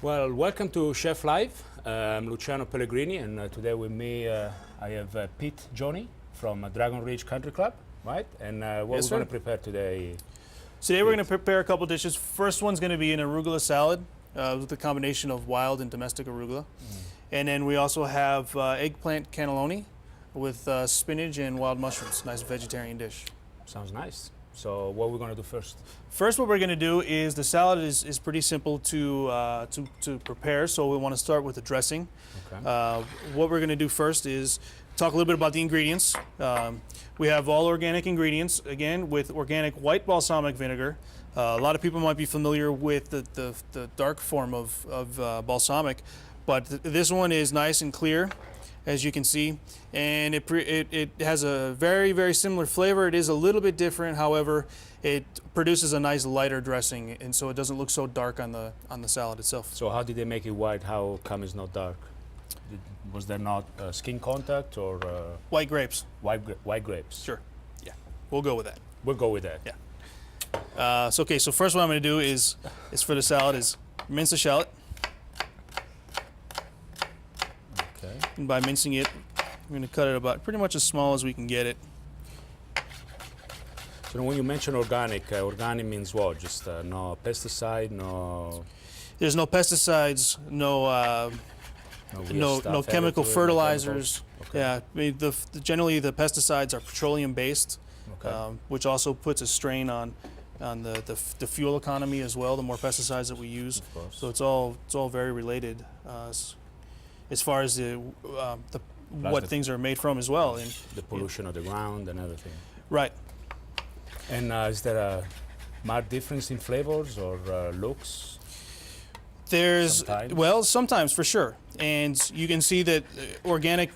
Well, welcome to Chef Live. I'm Luciano Pellegrini, and today with me I have Pete Ghione from Dragon Ridge Country Club, right? And what we're going to prepare today? Today we're going to prepare a couple dishes. First one's going to be an arugula salad with a combination of wild and domestic arugula. And then we also have eggplant canneloni with spinach and wild mushrooms. Nice vegetarian dish. Sounds nice. So what we're going to do first? First, what we're going to do is the salad is pretty simple to prepare. So we want to start with the dressing. Okay. What we're going to do first is talk a little bit about the ingredients. We have all organic ingredients, again, with organic white balsamic vinegar. A lot of people might be familiar with the dark form of balsamic, but this one is nice and clear, as you can see, and it has a very, very similar flavor. It is a little bit different, however, it produces a nice lighter dressing, and so it doesn't look so dark on the salad itself. So how did they make it white? How come it's not dark? Was there not skin contact or? White grapes. White grapes. Sure. Yeah, we'll go with that. We'll go with that. Yeah. So first what I'm going to do is for the salad is mince the shallot. Okay. And by mincing it, we're going to cut it about pretty much as small as we can get it. So when you mention organic, organic means what? Just no pesticide, no. There's no pesticides, no chemical fertilizers. Okay. Yeah, I mean, generally the pesticides are petroleum based, Okay. which also puts a strain on the fuel economy as well. The more pesticides that we use, Of course. so it's all very related as far as what things are made from as well. And the pollution of the ground and everything. right. And is there a marked difference in flavors or looks? There's Sometimes? sometimes for sure, and you can see that organic.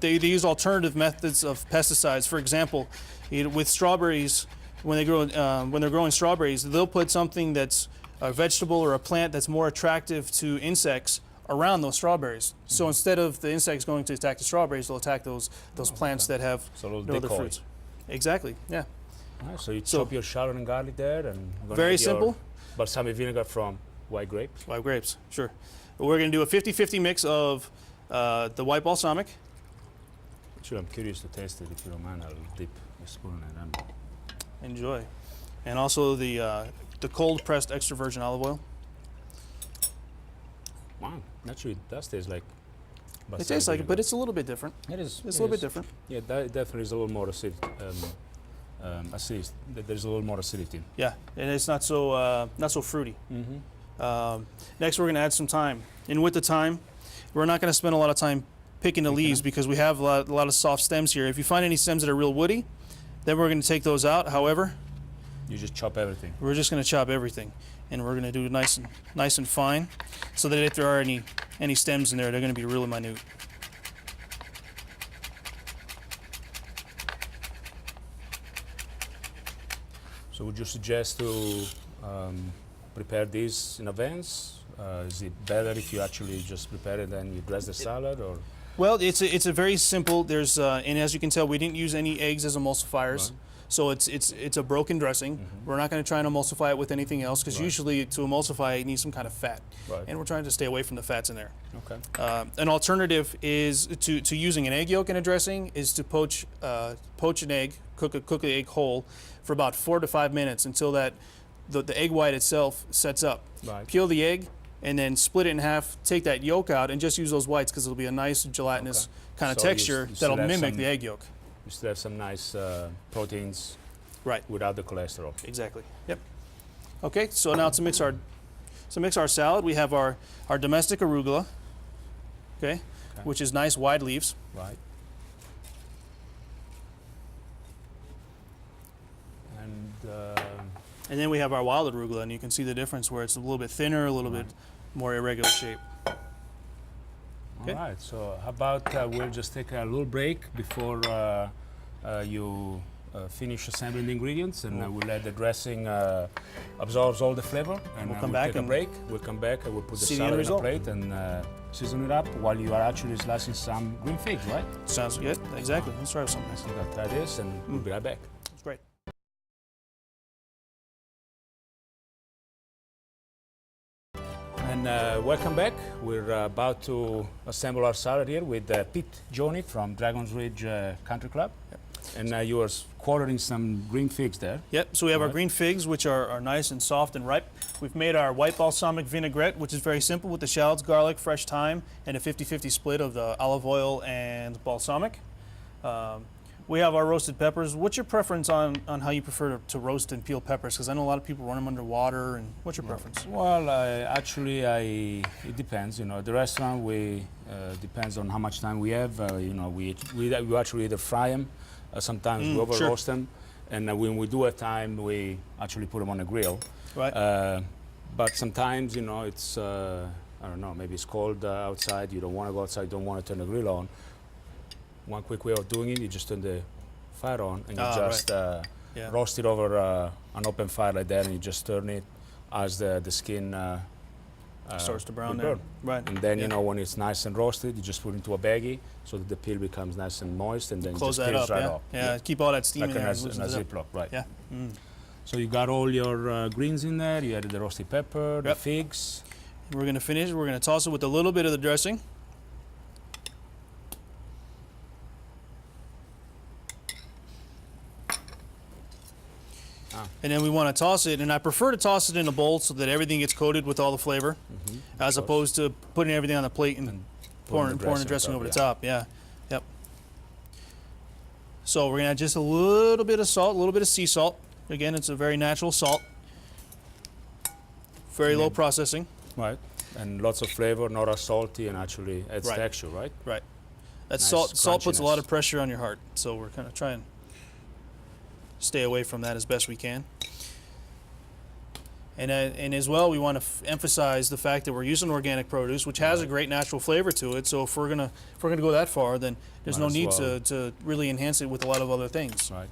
They use alternative methods of pesticides. For example, with strawberries, when they're growing strawberries, they'll put something that's a vegetable or a plant that's more attractive to insects around those strawberries. So instead of the insects going to attack the strawberries, they'll attack those plants that have no other fruits. Exactly. Yeah. Right, so you chop your shallot and garlic there, and very simple. Balsamic vinegar from white grapes. White grapes, sure. We're going to do a 50-50 mix of the white balsamic. Actually, I'm curious to taste it. If you don't mind, I'll dip a spoon in it. Enjoy. And also the cold pressed extra virgin olive oil. Wow, actually, it does taste like. It tastes like it, but it's a little bit different. It is. It's a little bit different. Yeah, definitely is a little more acidity. There's a little more acidity. Yeah, and it's not so fruity. Mm-hmm. Next, we're going to add some thyme. And with the thyme, we're not going to spend a lot of time picking the leaves because we have a lot of soft stems here. If you find any stems that are real woody, then we're going to take those out. However, you just chop everything. we're just going to chop everything, and we're going to do it nice and fine, so that if there are any stems in there, they're going to be really minute. So would you suggest to prepare these in advance? Is it better if you actually just prepare it and you dress the salad, or? Well, it's a very simple. There's and as you can tell, we didn't use any eggs as emulsifiers, Right. so it's a broken dressing. Mm-hmm. We're not going to try and emulsify it with anything else because Right. usually to emulsify it needs some kind of fat, Right. and we're trying to stay away from the fats in there. Okay. An alternative is to using an egg yolk in a dressing is to poach an egg, cook the egg whole for about 4 to 5 minutes until the egg white itself sets up. Right. Peel the egg and then split it in half, take that yolk out, and just use those whites because it'll be a nice gelatinous kind of So you texture still that'll have mimic some- the egg yolk. You still have some nice proteins Right, without the cholesterol. exactly. Yep. Okay, so now to mix our salad, we have our domestic arugula, okay, which is nice wide leaves. Right. And then we have our wild arugula, and you can see the difference where it's a little bit thinner, a little bit more irregular shape. Okay. All right, so how about we'll just take a little break before you finish assembling the ingredients, and we'll let the dressing absorbs all the flavor, and we'll come we'll back take a and break. We'll come back and we'll put the see the end salad in a result. plate and season it up while you are actually slicing some green figs, right? Sounds good. Exactly. Let's try something. So we'll try this, and we'll be right back. It's great. And welcome back. We're about to assemble our salad here with Pete Ghione from Dragon's Ridge Country Club. Yep. And you are quartering some green figs there. Yep, so we have our green figs, which are nice and soft and ripe. We've made our white balsamic vinaigrette, which is very simple with the shallots, garlic, fresh thyme, and a 50-50 split of the olive oil and balsamic. We have our roasted peppers. What's your preference on how you prefer to roast and peel peppers? Because I know a lot of people run them under water. And what's your preference? Well, it depends. You know, at the restaurant, depends on how much time we have. You know, we actually either fry them, sometimes we over roast them, and when we do have time, we actually put them on a grill. Right. But sometimes, you know, it's I don't know, maybe it's cold outside. You don't want to go outside. You don't want to turn the grill on. One quick way of doing it, you just turn the fire on and you just roast it over an open fire like that, and you just turn it as the skin starts to brown there. Right. And then, you know, when it's nice and roasted, you just put it into a baggie so that the peel becomes nice and moist, and then close just that peels up. right off. Yeah, keep all that steam like in there. in a Ziploc, right. Yeah. So you got all your greens in there. You added the roasted pepper, the figs. And we're going to finish. We're going to toss it with a little bit of the dressing. And then we want to toss it, and I prefer to toss it in a bowl so that everything gets coated with all the flavor, as opposed to putting everything on the plate and pouring the dressing over the top. Yeah, yep. So we're gonna add just a little bit of salt, a little bit of sea salt. Again, it's a very natural salt, very low processing. Right, and lots of flavor, not as salty, and actually adds Right. texture, right? Right. That Nice salt puts a lot of crunchiness. pressure on your heart, so we're kind of trying stay away from that as best we can. And as well, we want to emphasize the fact that we're using organic produce, which has a great natural flavor to it. So if we're gonna go that far, then there's Might no as need well. to really enhance it with a lot of other things. Right.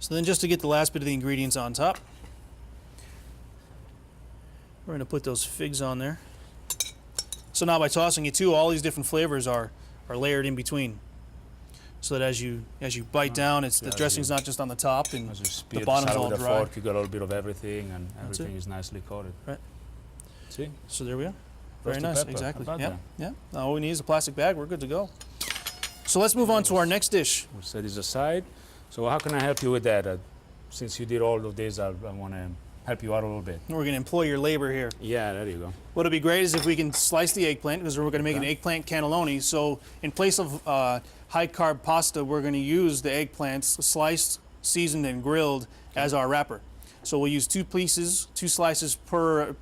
So then, just to get the last bit of the ingredients on top, we're gonna put those figs on there. So now by tossing it too, all these different flavors are layered in between. So that as you bite down, it's the dressing's not just on the top and As you spear the the bottom's salad all with a dry. fork, you got a little bit of everything, and That's everything is nicely coated. Right. See? So there we are. Very Roasted nice. pepper. Exactly. How about Yeah. that? Yeah. Now all we need is a plastic bag. We're good to go. So let's move on to our next dish. We'll set this aside. So how can I help you with that? Since you did all of this, I want to help you out a little bit. We're going to employ your labor here. Yeah, there you go. What'll be great is if we can slice the eggplant, because we're going to make an eggplant cannelloni. So in place of high-carb pasta, we're going to use the eggplants sliced, seasoned, and grilled as our wrapper. So we'll use two slices per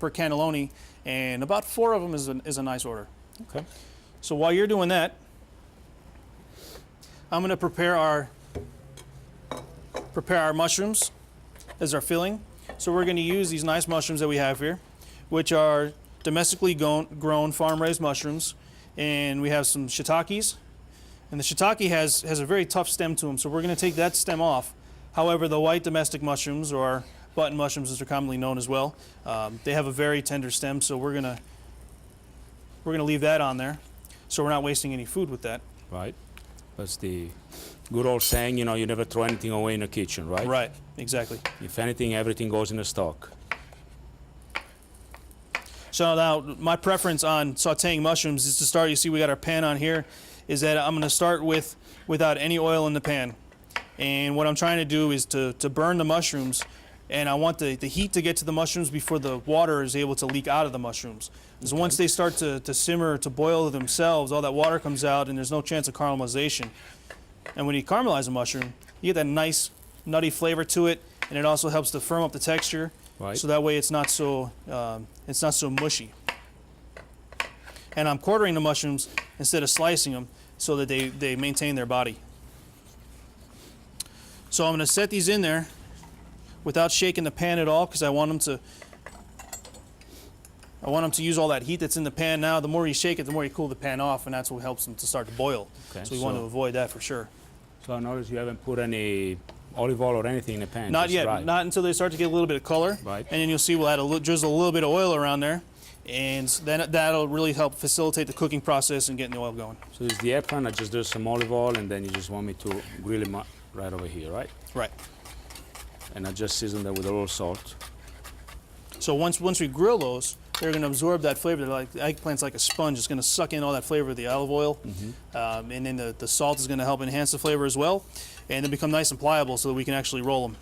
cannelloni, and about 4 of them is a nice order. Okay. So while you're doing that, I'm going to prepare our mushrooms as our filling. So we're going to use these nice mushrooms that we have here, which are domestically grown farm-raised mushrooms, and we have some shiitakes. And the shiitake has a very tough stem to them, so we're going to take that stem off. However, the white domestic mushrooms, or button mushrooms as they're commonly known as well, they have a very tender stem, so we're going to leave that on there, so we're not wasting any food with that. Right. That's the good old saying, you know, you never throw anything away in the kitchen, right? Right, exactly. If anything, everything goes in the stock. So now my preference on sauteing mushrooms is to start, you see we got our pan on here, is that I'm going to start without any oil in the pan. And what I'm trying to do is to burn the mushrooms, and I want the heat to get to the mushrooms before the water is able to leak out of the mushrooms. Because once they start to simmer, to boil themselves, all that water comes out and there's no chance of caramelization. And when you caramelize a mushroom, you get that nice nutty flavor to it, and it also helps to firm up the texture. Right. So that way it's not so mushy. And I'm quartering the mushrooms instead of slicing them so that they maintain their body. So I'm going to set these in there without shaking the pan at all, because I want them to use all that heat that's in the pan now. The more you shake it, the more you cool the pan off, and that's what helps them to start to boil. Okay, So we want to avoid that for sure. So I notice you haven't put any olive oil or anything in the pan. Not just yet, dry. not until they start to get a little bit of color. Right. And then you'll see we'll add drizzle a little bit of oil around there, and then that'll really help facilitate the cooking process and getting the oil going. So this is the eggplant. I just do some olive oil, and then you just want me to grill it right over here, right? Right. And I just season that with a little salt. So once we grill those, they're going to absorb that flavor. Like the eggplant's like a sponge. It's going to suck in all that flavor of the olive oil, and then the salt is going to help enhance the flavor as well, and they become nice and pliable so that we can actually roll them.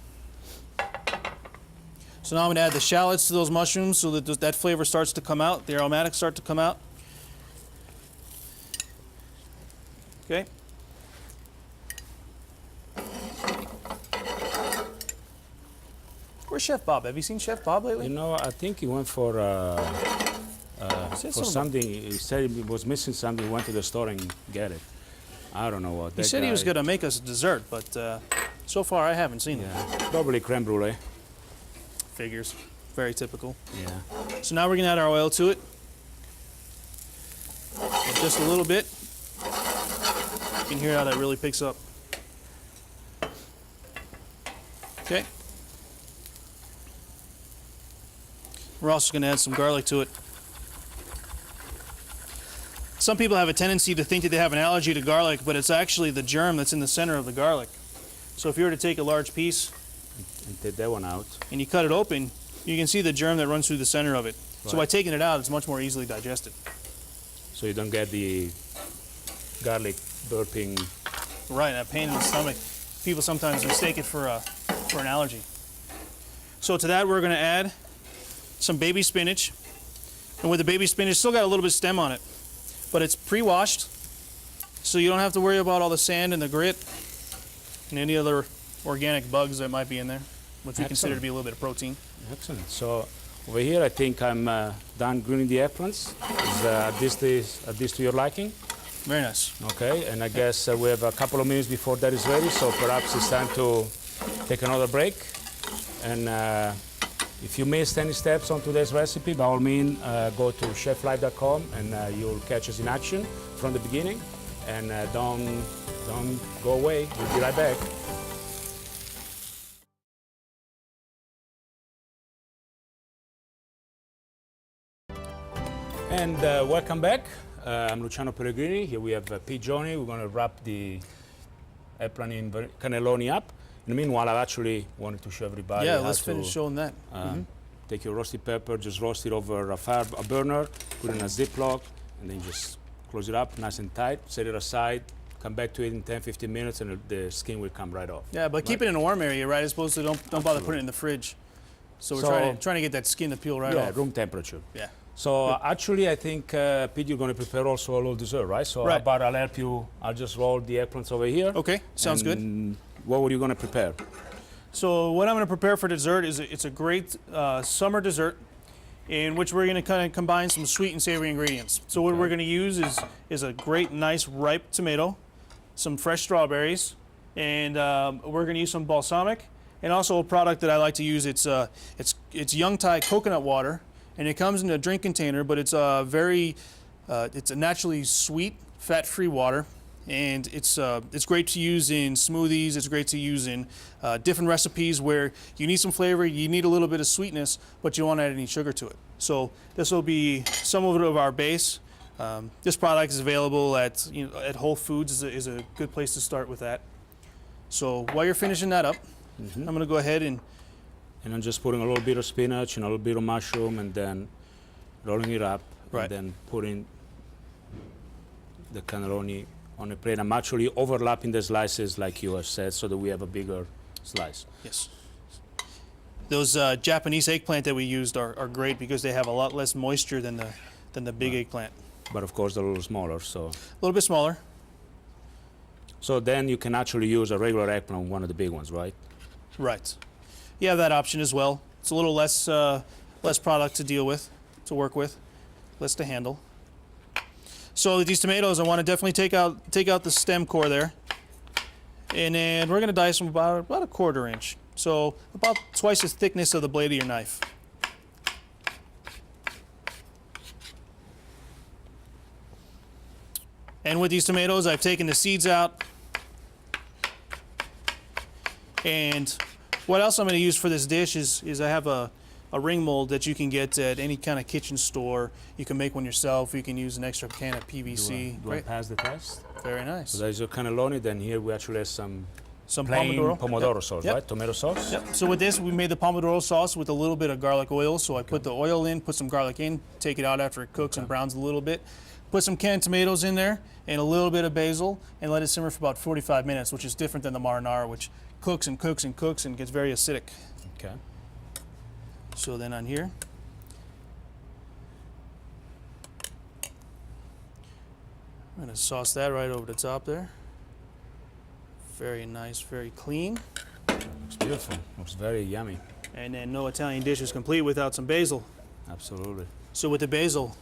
So now I'm going to add the shallots to those mushrooms so that that flavor starts to come out. The aromatics start to come out. Okay. Where's Chef Bob? Have you seen Chef Bob lately? You know, I think he went for something. He said he was missing something. He went to the store and get it. I don't know what. He said he was going to make us a dessert, but so far I haven't seen it. Yeah, probably creme brulee. Figures. Very typical. Yeah. So now we're going to add our oil to it. Just a little bit. You can hear how that really picks up. Okay. We're also going to add some garlic to it. Some people have a tendency to think that they have an allergy to garlic, but it's actually the germ that's in the center of the garlic. So if you were to take a large piece and take that one out, and you cut it open, you can see the germ that runs through the center of it. Right. So by taking it out, it's much more easily digested. So you don't get the garlic burping. Right, that pain in the stomach. People sometimes mistake it for an allergy. So to that, we're going to add some baby spinach. And with the baby spinach, still got a little bit of stem on it, but it's pre-washed, so you don't have to worry about all the sand and the grit and any other organic bugs that might be in there, which we consider to be a little bit of protein. Excellent. So over here, I think I'm done grilling the eggplants. Is this to your liking? Very nice. Okay, and I guess we have a couple of minutes before that is ready, so perhaps it's time to take another break. And if you missed any steps on today's recipe, by all means, go to cheflife.com and you'll catch us in action from the beginning. And don't go away. We'll be right back. And welcome back. I'm Luciano Pellegrini. Here we have Pete Ghione. We're going to wrap the eggplant in cannelloni up. In the meanwhile, I actually wanted to show everybody Yeah, how let's to finish showing that. take your roasted pepper, just roast it over a burner, put it in a Ziploc, and then just close it up nice and tight, set it aside, come back to it in 10-15 minutes, and the skin will come right off. Yeah, but keep it in a warm area, right? As opposed to don't bother putting it in the fridge. So we're trying to get that skin to peel right off. Yeah, room temperature. Yeah. So actually, I think, Pete, you're going to prepare also a little dessert, right? So right. how about I'll help you. I'll just roll the eggplants over here. Okay, sounds good. What were you going to prepare? So what I'm going to prepare for dessert is it's a great summer dessert in which we're going to kind of combine some sweet and savory ingredients. So what we're going to use is a great, nice, ripe tomato, some fresh strawberries, and we're going to use some balsamic, and also a product that I like to use. It's Young Thai coconut water, and it comes in a drink container, but it's it's a naturally sweet, fat-free water. And it's great to use in smoothies. It's great to use in different recipes where you need some flavor, you need a little bit of sweetness, but you won't add any sugar to it. So this will be some of our base. This product is available at Whole Foods. Is a good place to start with that. So while you're finishing that up, I'm going to go ahead and I'm just putting a little bit of spinach and a little bit of mushroom, and then rolling it up, Right. and then putting the cannelloni on a plate. I'm actually overlapping the slices like you have said, so that we have a bigger slice. yes. Those Japanese eggplant that we used are great because they have a lot less moisture than the big eggplant. But of course, they're a little smaller. So A little bit smaller. so then you can actually use a regular eggplant, one of the big ones, right? Right. You have that option as well. It's a little less product to deal with, to work with, less to handle. So with these tomatoes, I want to definitely take out the stem core there, and then we're going to dice them about a 1/4 inch, so about twice the thickness of the blade of your knife. And with these tomatoes, I've taken the seeds out. And what else I'm going to use for this dish is I have a ring mold that you can get at any kind of kitchen store. You can make one yourself. You can use an extra can of PVC. Do I pass the test? Very nice. So there's your cannelloni. Then here we actually have some some plain pomodoro Yep. sauce, Yep. right? Tomato sauce. Yep. So with this, we made the pomodoro sauce with a little bit of garlic oil. So I put the oil in, put some garlic in, take it out after it cooks and browns a little bit. Put some canned tomatoes in there and a little bit of basil and let it simmer for about 45 minutes, which is different than the marinara, which cooks and cooks and cooks and gets very acidic. Okay. So then on here, I'm gonna sauce that right over the top there. Very nice, very clean. It's beautiful. It's very yummy. And then no Italian dish is complete without some basil. Absolutely. So with the basil,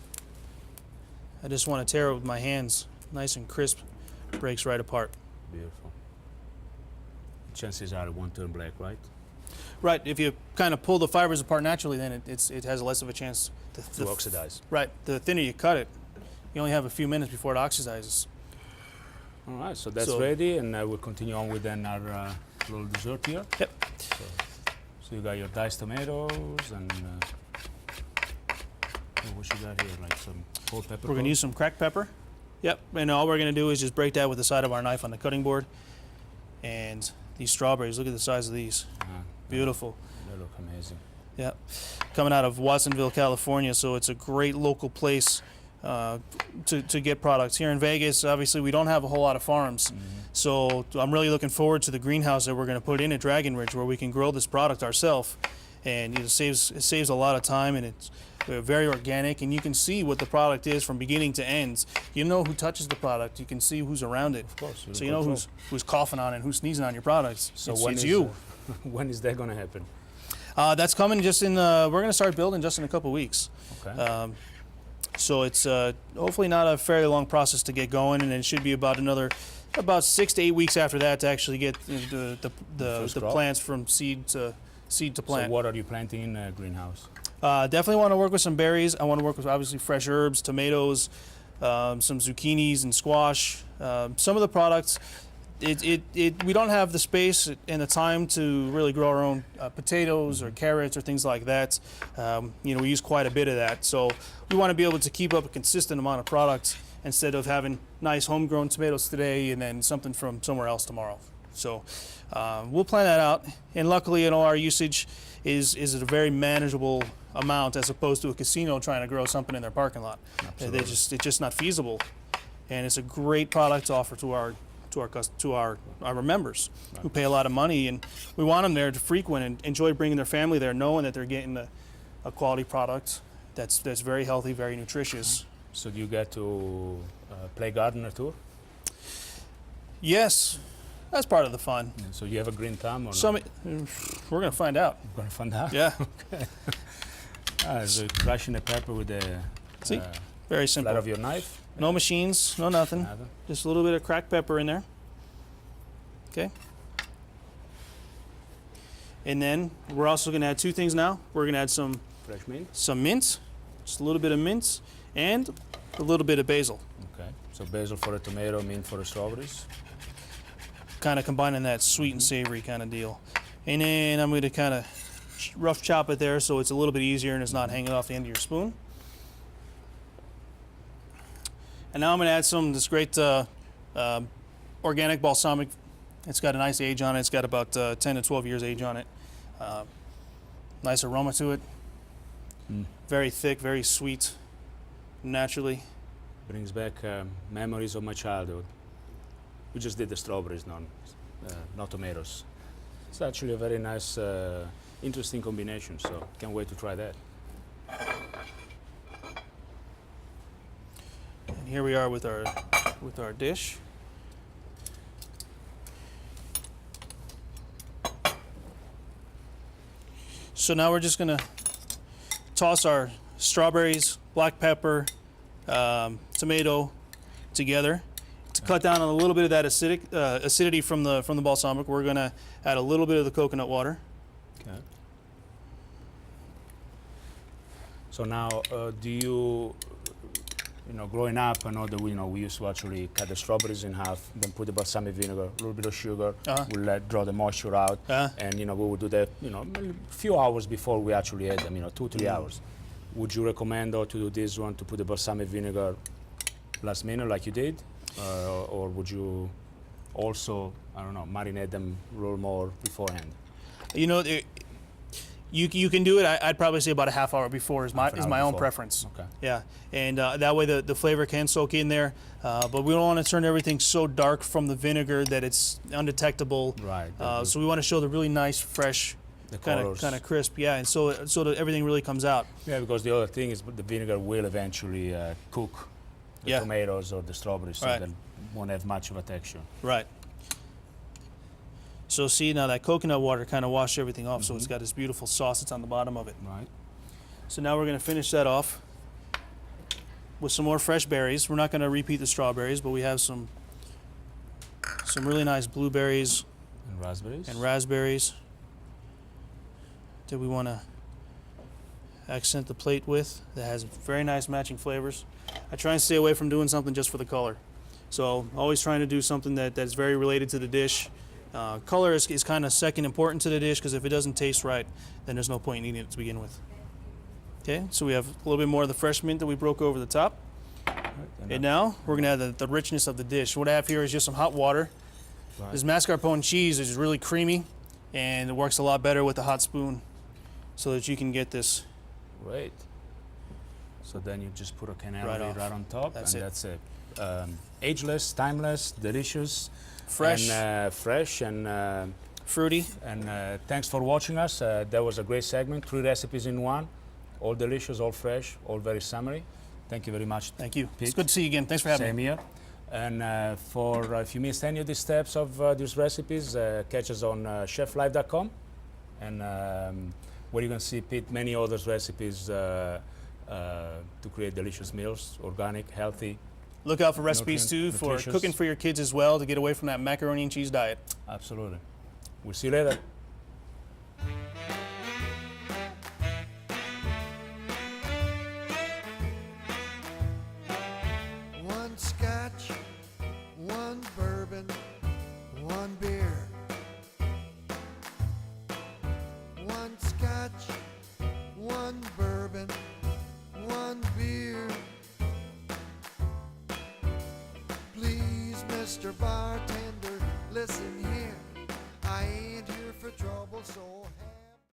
I just want to tear it with my hands, nice and crisp, breaks right apart. Beautiful. Chances are it won't turn black, right? Right, if you kind of pull the fibers apart naturally, then it has less of a chance To oxidize. Right, the thinner you cut it, you only have a few minutes before it oxidizes. All right, so that's So- ready, and we'll continue on with then our little dessert here. Yep. So you got your diced tomatoes, and what you got here, like some whole pepper. We're going to use some cracked pepper. Yep, and all we're going to do is just break that with the side of our knife on the cutting board. And these strawberries, look at the size of these. Beautiful. They look amazing. Yeah, coming out of Watsonville, California, so it's a great local place to get products. Here in Vegas, obviously, we don't have a whole lot of farms, so I'm really looking forward to the greenhouse that we're going to put in at Dragon Ridge, where we can grow this product ourselves, and it saves a lot of time, and it's very organic, and you can see what the product is from beginning to end. You know who touches the product. You can see who's around it. Of course. So you know who's coughing on it, who's sneezing on your products. So it's you. When is that going to happen? That's coming just in. We're going to start building just in a couple weeks. Okay. So it's hopefully not a very long process to get going, and it should be about 6 to 8 weeks after that to actually get the crop? plants from seed to plant. So what are you planting in the greenhouse? Definitely want to work with some berries. I want to work with obviously fresh herbs, tomatoes, some zucchinis and squash. Some of the products, we don't have the space and the time to really grow our own potatoes or carrots or things like that. We use quite a bit of that. So we want to be able to keep up a consistent amount of products instead of having nice homegrown tomatoes today and then something from somewhere else tomorrow. So we'll plan that out. And luckily, our usage is at a very manageable amount as opposed to a casino trying to grow something in their parking lot. It's just not feasible. And it's a great product to offer to our members who pay a lot of money, and we want them there to frequent and enjoy bringing their family there, knowing that they're getting a quality product that's very healthy, very nutritious. So do you get to play gardener too? Yes, that's part of the fun. Yeah, so you have a green thumb or Some, not? we're gonna find out. We're gonna find out. Yeah. So crushing the pepper with the See, very simple. flat of your knife. No machines, no nothing. Nada. Just a little bit of cracked pepper in there. Okay. And then we're also going to add two things now. We're going to add some Fresh mint. mint, just a little bit of mint, and a little bit of basil. Okay. So basil for the tomato, mint for the strawberries. Kind of combining that sweet and savory kind of deal. And then I'm going to kind of rough chop it there so it's a little bit easier and it's not hanging off the end of your spoon. And now I'm going to add this great organic balsamic. It's got a nice age on it. It's got about 10 to 12 years age on it. Nice aroma to it. Very thick, very sweet, naturally. Brings back memories of my childhood. We just did the strawberries, not tomatoes. It's actually a very nice, interesting combination. So can't wait to try that. And here we are with our dish. So now we're just gonna toss our strawberries, black pepper, tomato together. To cut down on a little bit of that acidity from the balsamic, we're gonna add a little bit of the coconut water. Okay. So now, do you, growing up, I know that we used to actually cut the strawberries in half, then put the balsamic vinegar, a little bit of sugar, we'll draw the moisture out, and we would do that, a few hours before we actually ate them, 2-3 hours. Would you recommend to do this one to put the balsamic vinegar last minute like you did, or would you also, I don't know, marinate them a little more beforehand? You know, you can do it. I'd probably say about a half hour before is Half an hour my own before. preference. Okay. Yeah, and that way the flavor can soak in there. But we don't want to turn everything so dark from the vinegar that it's undetectable. Right. So we want to show the really nice, fresh, The kind colors. of crisp. Yeah, and so that everything really comes out. Yeah, because the other thing is the vinegar will eventually cook the Yeah. tomatoes or the strawberries, so Right. they won't have much of a texture. Right. So see, now that coconut water kind of washed everything off, so it's got this beautiful sauce that's on the bottom of it. Right. So now we're going to finish that off with some more fresh berries. We're not going to repeat the strawberries, but we have some really nice blueberries And raspberries. and raspberries that we want to accent the plate with, that has very nice matching flavors. I try and stay away from doing something just for the color. So always trying to do something that's very related to the dish. Color is kind of second important to the dish, because if it doesn't taste right, then there's no point in eating it to begin with. Okay, so we have a little bit more of the fresh mint that we broke over the top. And now we're going to add the richness of the dish. What I have here is just some hot water. Right. This mascarpone cheese is really creamy, and it works a lot better with the hot spoon, so that you can get this. Great. So then you just put a canneloni Right off. right on top, That's and it. that's it. Ageless, timeless, delicious, Fresh. and fresh, and Fruity. thanks for watching us. That was a great segment. 3 recipes in one, all delicious, all fresh, all very summery. Thank you very much. Thank you. Pete. It's good to see you again. Thanks for having Same me. here. And if you missed any of these steps of these recipes, catch us on cheflife.com, and where you can see Pete many other recipes to create delicious meals, organic, healthy. Look out for recipes too for nutritious. cooking for your kids as well, to get away from that macaroni and cheese diet. Absolutely. We'll see you later. One scotch, one bourbon, one beer. One scotch, one bourbon, one beer. Please, Mr. Bartender, listen here. I ain't here for trouble, so